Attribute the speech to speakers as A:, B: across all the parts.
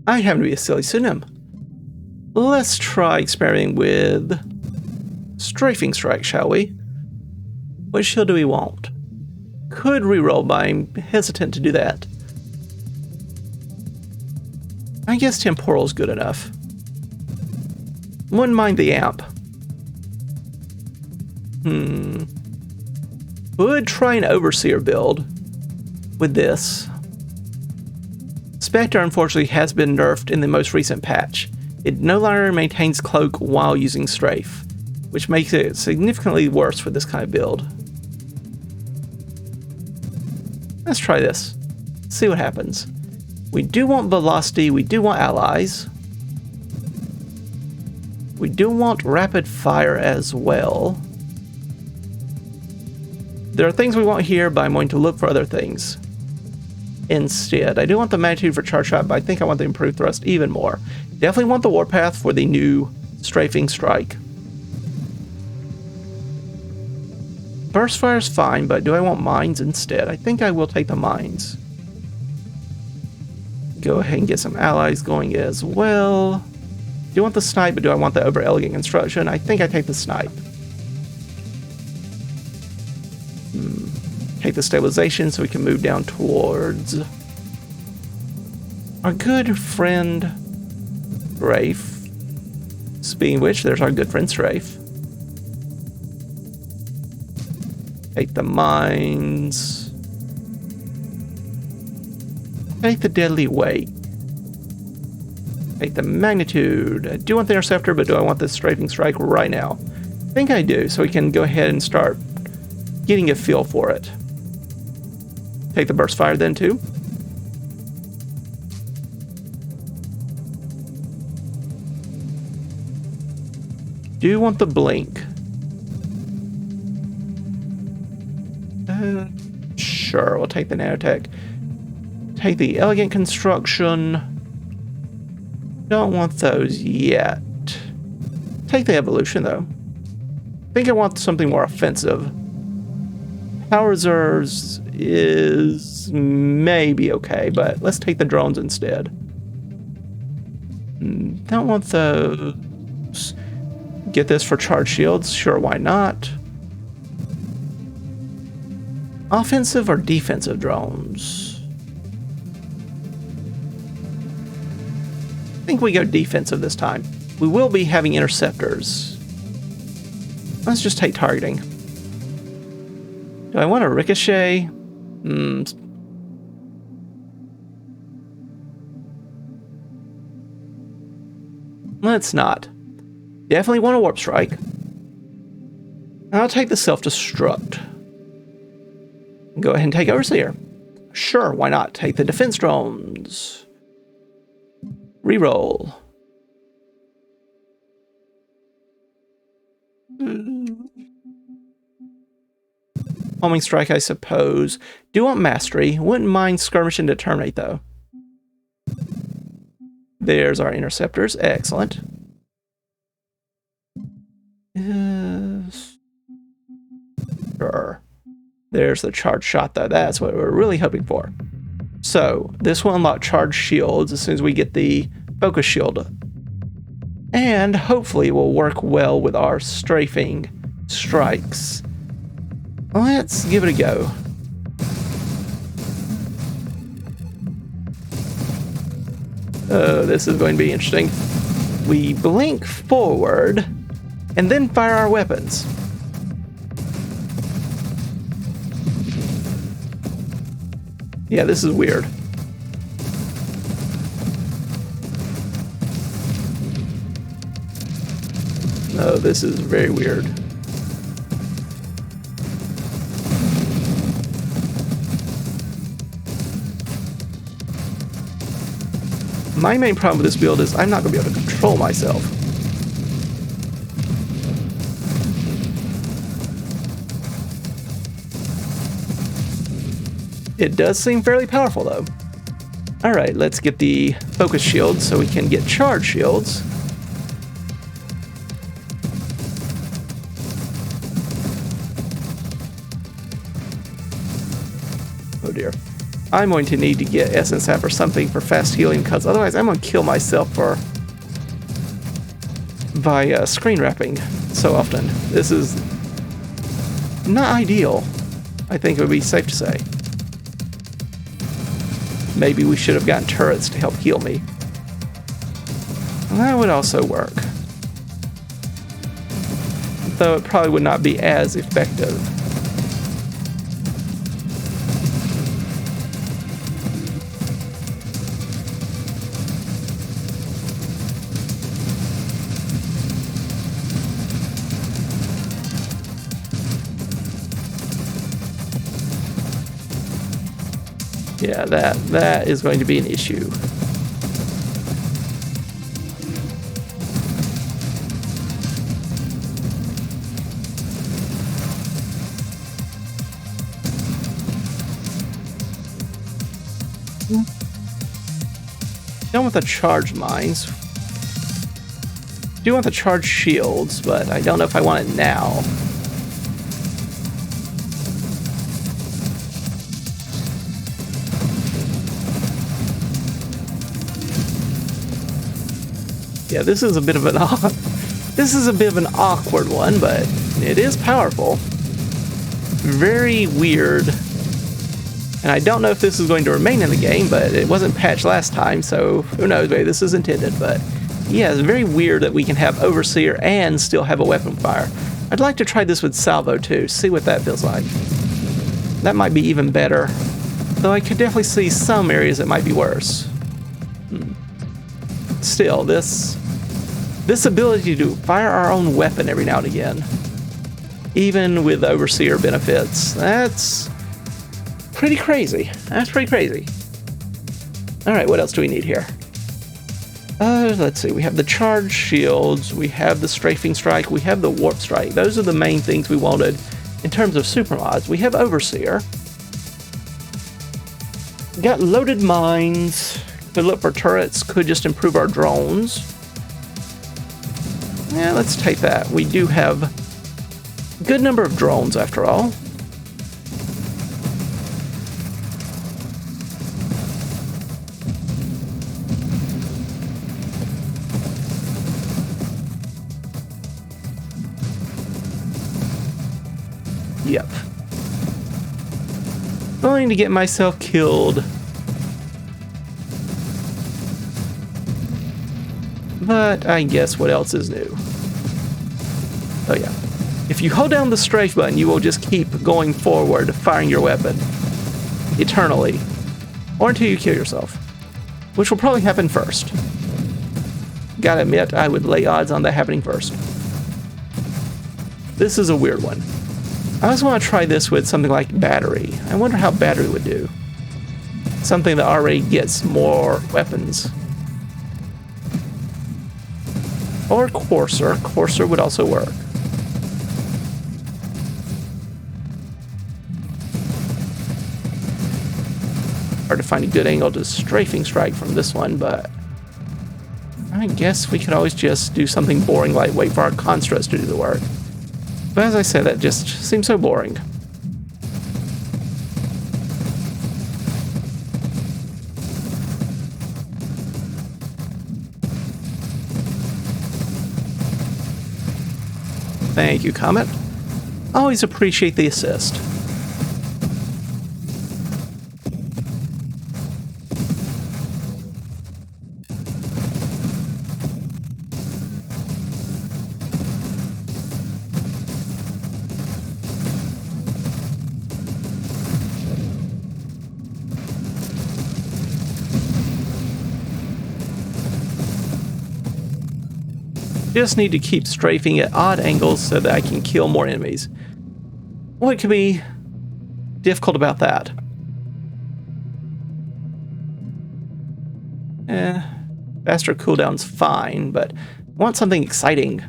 A: I happen to be a silly pseudonym. Let's try experimenting with Strafing Strike, shall we? What shield do we want? Could reroll, but I'm hesitant to do that. I guess temporal's good enough. Wouldn't mind the amp. Would try an Overseer build with this. Spectre, unfortunately, has been nerfed in the most recent patch. It no longer maintains Cloak while using Strafe, which makes it significantly worse for this kind of build. Let's try this. See what happens. We do want Velocity, we do want Allies. We do want Rapid Fire as well. There are things we want here, but I'm going to look for other things instead. I do want the Magnitude for Charge Shot, but I think I want the Improved Thrust even more. Definitely want the Warpath for the new Strafing Strike. Burst Fire is fine, but do I want Mines instead? I think I will take the Mines. Go ahead and get some Allies going as well. Do you want the Snipe, but do I want the Over Elegant Construction? I think I take the Snipe. Take the Stabilization so we can move down towards our good friend Strafe. Speaking of which, there's our good friend Strafe. Take the Mines. Take the Deadly Weight. Take the Magnitude. I do want the Interceptor, but do I want the Strafing Strike right now? I think I do, so we can go ahead and start getting a feel for it. Take the Burst Fire then too. Do you want the Blink? Sure, we'll take the Nanotech. Take the Elegant Construction. Don't want those yet. Take the Evolution though. I think I want something more offensive. Power Reserves is maybe okay, but let's take the drones instead. Don't want those. Get this for charge shields? Sure, why not? Offensive or defensive drones? I think we go defensive this time. We will be having interceptors. Let's just take targeting. Do I want a ricochet? Let's not. Definitely want a warp strike. I'll take the self-destruct. Go ahead and take Overseer. Sure, why not? Take the defense drones. Reroll. Homing strike, I suppose. Do want mastery. Wouldn't mind skirmish and determinate though. There's our interceptors. Excellent. Yes. Sure. There's the charge shot though. That's what we're really hoping for. So this will unlock charge shields as soon as we get the focus shield. And hopefully it will work well with our strafing strikes. Let's give it a go. Oh, this is going to be interesting. We blink forward and then fire our weapons. Yeah, this is weird. No, this is very weird. My main problem with this build is I'm not going to be able to control myself. It does seem fairly powerful though. Alright, let's get the focus shields so we can get charge shields. Oh dear. I'm going to need to get Essence Sap or something for fast healing, because otherwise I'm going to kill myself by screen wrapping so often. This is not ideal, I think it would be safe to say. Maybe we should have gotten turrets to help heal me. That would also work. Though it probably would not be as effective. Yeah, that is going to be an issue. Done with the charged mines. Do want the charged shields, but I don't know if I want it now. Yeah, this is a bit of an awkward one, but it is powerful. Very weird. And I don't know if this is going to remain in the game, but it wasn't patched last time, so who knows, maybe this is intended. But yeah, it's very weird that we can have Overseer and still have a weapon fire. I'd like to try this with Salvo too, see what that feels like. That might be even better, though I could definitely see some areas that might be worse. Still, this ability to fire our own weapon every now and again, even with Overseer benefits, that's pretty crazy. That's pretty crazy. Alright, what else do we need here? Let's see, we have the charged shields, we have the Strafing Strike, we have the Warp Strike. Those are the main things we wanted in terms of super mods. We have Overseer. Got loaded mines. Could look for turrets, could just improve our drones. Yeah, let's take that. We do have a good number of drones after all. Yep. Going to get myself killed. But I guess what else is new? Oh yeah. If you hold down the strafe button, you will just keep going forward, firing your weapon. Eternally. Or until you kill yourself. Which will probably happen first. Gotta admit, I would lay odds on that happening first. This is a weird one. I also want to try this with something like battery. I wonder how battery would do. Something that already gets more weapons. Or Courser. Courser would also work. Hard to find a good angle to Strafing Strike from this one, but I guess we could always just do something boring like wait for our constructs to do the work. But as I said, that just seems so boring. Thank you, Comet. Always appreciate the assist. Just need to keep strafing at odd angles so that I can kill more enemies. What could be difficult about that? Faster cooldown's fine, but I want something exciting.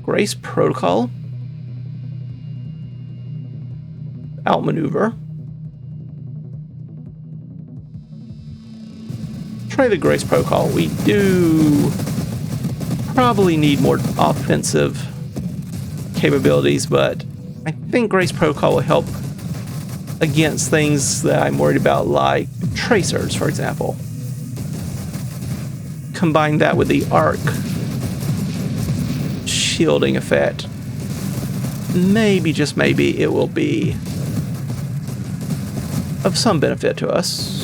A: Grace Protocol. Outmaneuver. Try the Grace Protocol. We do probably need more offensive capabilities, but I think Grace Protocol will help against things that I'm worried about, like tracers, for example. Combine that with the arc shielding effect. Maybe, just maybe, it will be of some benefit to us.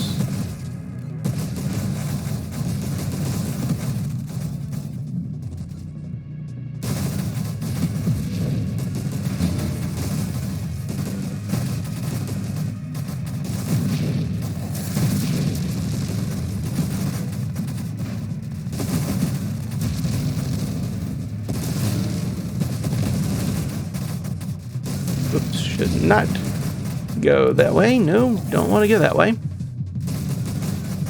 A: Oops, should not go that way. No, don't want to go that way.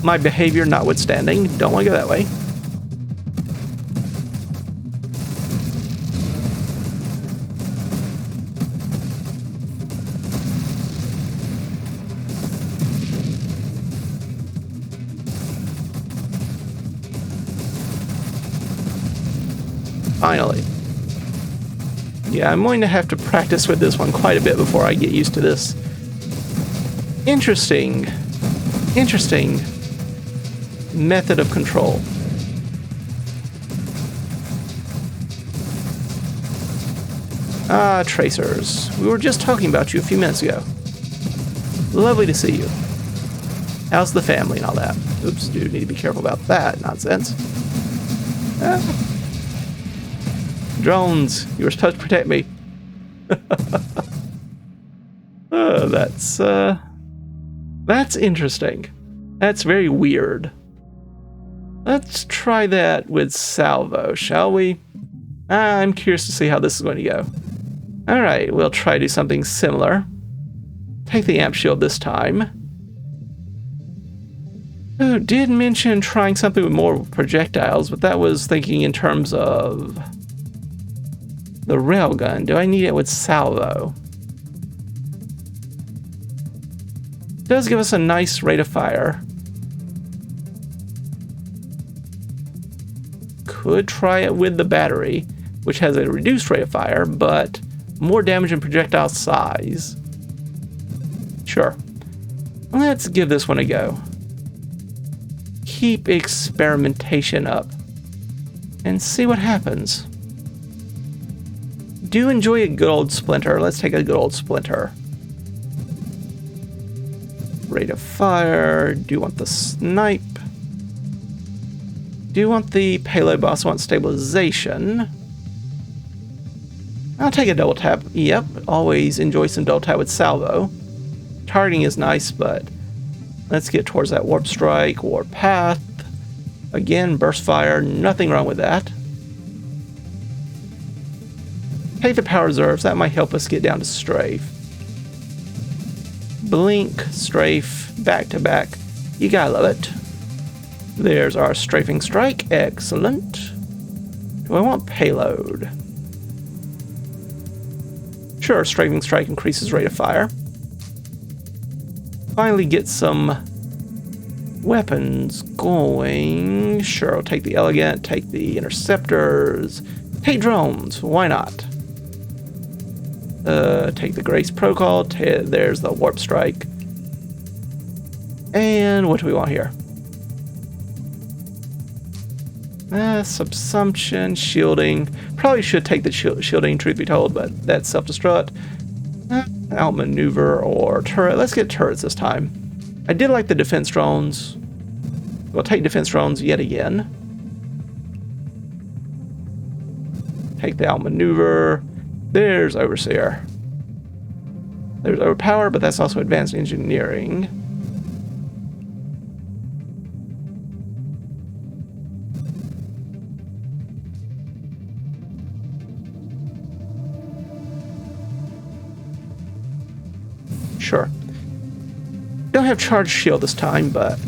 A: My behavior notwithstanding, don't want to go that way. Finally. Yeah, I'm going to have to practice with this one quite a bit before I get used to this. Interesting method of control. Ah, tracers. We were just talking about you a few minutes ago. Lovely to see you. How's the family and all that? Oops, do need to be careful about that nonsense. Drones, you were supposed to protect me. That's interesting. That's very weird. Let's try that with Salvo, shall we? I'm curious to see how this is going to go. Alright, we'll try to do something similar. Take the amp shield this time. Oh, did mention trying something with more projectiles, but that was thinking in terms of the railgun. Do I need it with Salvo? Does give us a nice rate of fire. Could try it with the battery, which has a reduced rate of fire, but more damage and projectile size. Sure. Let's give this one a go. Keep experimentation up and see what happens. Do enjoy a good old splinter. Let's take a good old splinter. Rate of fire. Do you want the snipe? Do you want the payload, but also want stabilization? I'll take a double tap. Yep, always enjoy some double tap with Salvo. Targeting is nice, but let's get towards that warp strike, warp path. Again, burst fire, nothing wrong with that. Take the power reserves, that might help us get down to strafe. Blink, strafe, back to back. You gotta love it. There's our Strafing Strike, excellent. Do I want payload? Sure, Strafing Strike increases rate of fire. Finally get some weapons going. Sure, I'll take the Elegant, take the Interceptors, take drones, why not? Take the Grace Protocol, there's the Warp Strike. And what do we want here? Subsumption, shielding. Probably should take the shielding, truth be told, but that's self-destruct. Outmaneuver or turret. Let's get turrets this time. I did like the defense drones. We'll take defense drones yet again. Take the outmaneuver. There's Overseer. There's Overpower, but that's also advanced engineering. Sure. Don't have charged shield this time, but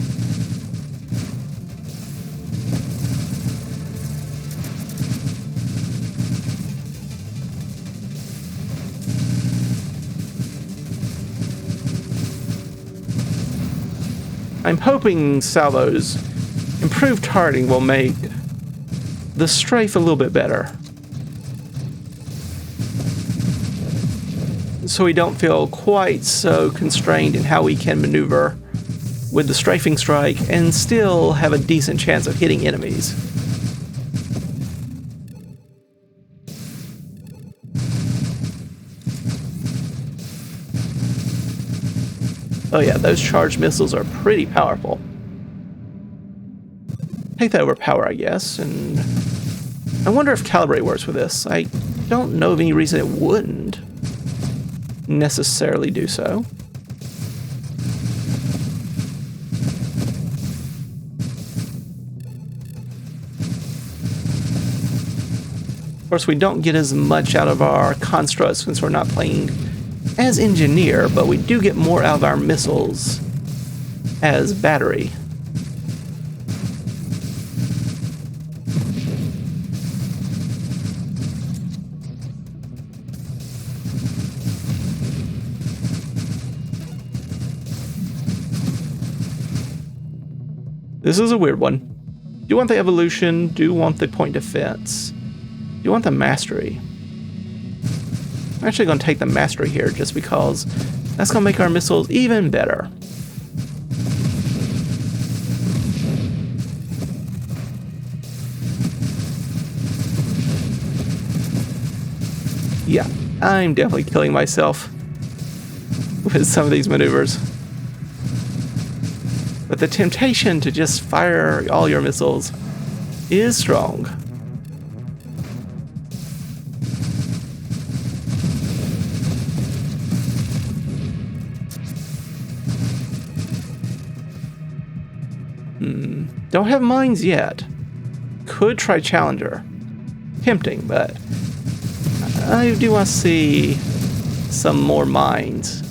A: I'm hoping Salvo's improved targeting will make the strafe a little bit better. so we don't feel quite so constrained in how we can maneuver with the Strafing Strike and still have a decent chance of hitting enemies. Oh yeah, those charged missiles are pretty powerful. Take that over power, I guess, and I wonder if calibrate works with this. I don't know of any reason it wouldn't necessarily do so. Of course, we don't get as much out of our constructs since we're not playing as engineer, but we do get more out of our missiles as battery. This is a weird one. Do you want the evolution? Do you want the point defense? Do you want the mastery? I'm actually going to take the mastery here just because that's going to make our missiles even better. Yeah, I'm definitely killing myself with some of these maneuvers. But the temptation to just fire all your missiles is strong. Don't have mines yet. Could try Challenger. Tempting, but I do want to see some more mines.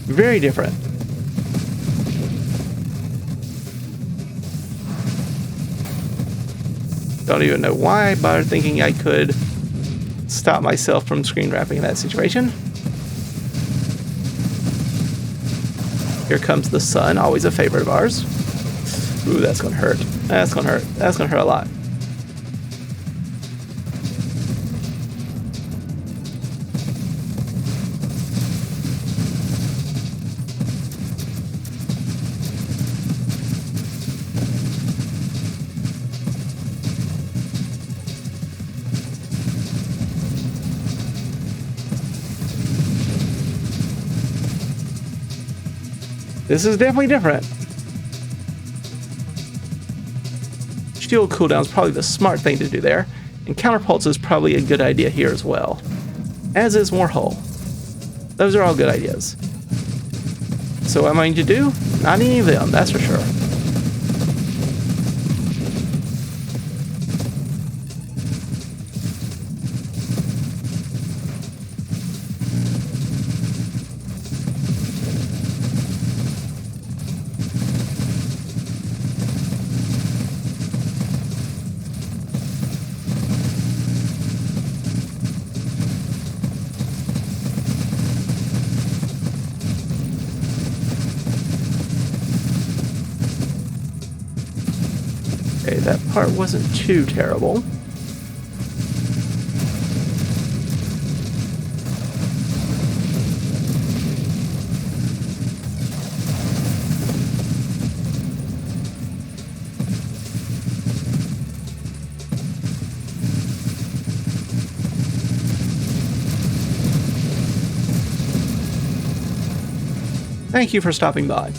A: Very different. Don't even know why I bothered thinking I could stop myself from screen wrapping in that situation. Here comes the sun, always a favorite of ours. Ooh, that's gonna hurt. That's gonna hurt. That's gonna hurt a lot. This is definitely different. Shield cooldown is probably the smart thing to do there, and counterpulse is probably a good idea here as well, as is more hull. Those are all good ideas. So what am I going to do? Not any of them, that's for sure. Okay, that part wasn't too terrible. Thank you for stopping by.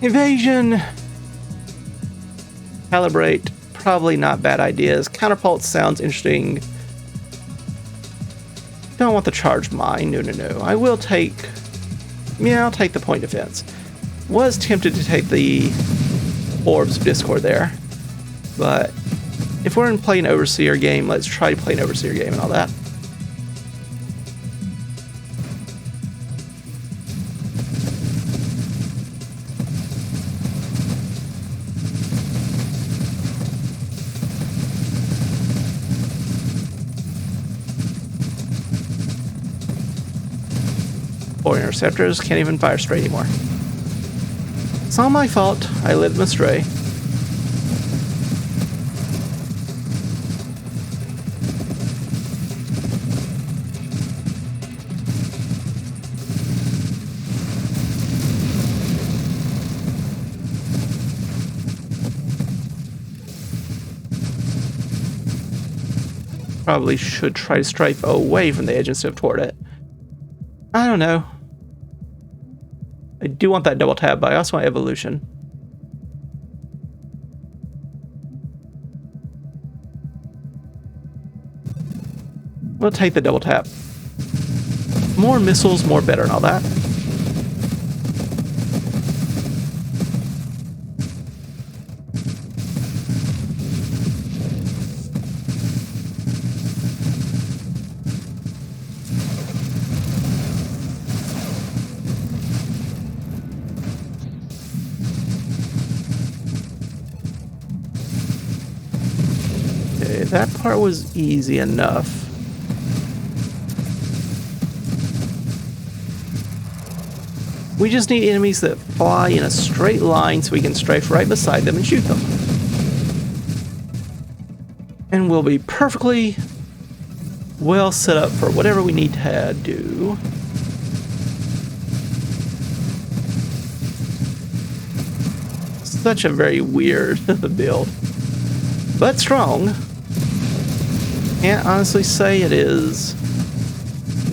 A: Evasion. Calibrate, probably not bad ideas. Counterpulse sounds interesting. Don't want the charged mine. No. I will take... Yeah, I'll take the point defense. Was tempted to take the Orbs of Discord there. But if we're in play an Overseer game, let's try to play an Overseer game and all that. Four interceptors can't even fire straight anymore. It's all my fault. I led them astray. Probably should try to strafe away from the edge instead of toward it. I don't know. I do want that double tap, but I also want evolution. We'll take the double tap. More missiles, more better and all that. That part was easy enough. We just need enemies that fly in a straight line so we can strafe right beside them and shoot them. And we'll be perfectly well set up for whatever we need to do. Such a very weird build, but strong. Can't honestly say it is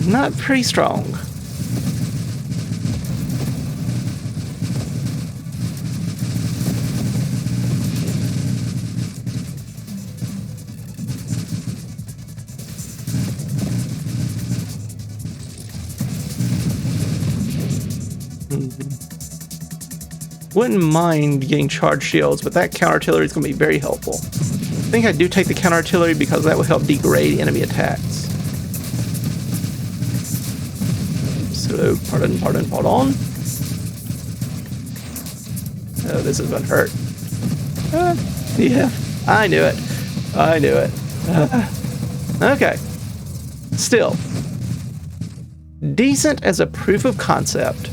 A: not pretty strong. Wouldn't mind getting charged shields, but that counter artillery is going to be very helpful. I think I do take the counter artillery because that will help degrade enemy attacks. So, pardon. Oh, this is going to hurt. Yeah, I knew it. Okay. Still. Decent as a proof of concept.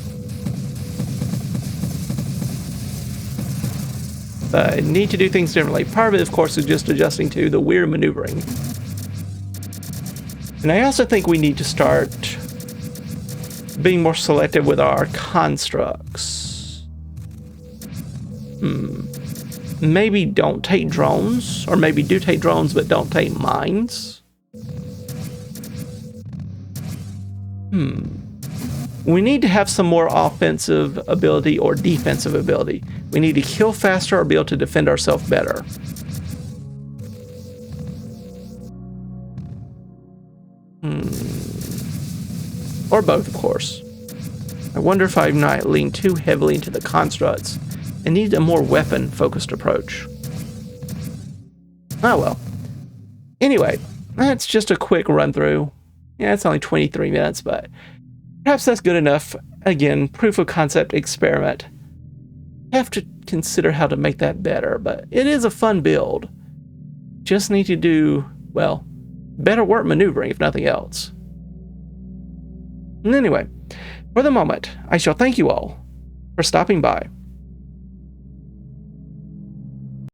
A: I need to do things differently. Part of it, of course, is just adjusting to the weird maneuvering. And I also think we need to start being more selective with our constructs. Maybe don't take drones, or maybe do take drones but don't take mines. We need to have some more offensive ability or defensive ability. We need to kill faster or be able to defend ourselves better. Or both, of course. I wonder if I've not leaned too heavily into the constructs and need a more weapon-focused approach. Oh well. Anyway, that's just a quick run-through. Yeah, it's only 23 minutes, but perhaps that's good enough. Again, proof of concept experiment. Have to consider how to make that better, but it is a fun build. Just need to do, well, better work maneuvering if nothing else. And anyway, for the moment, I shall thank you all for stopping by.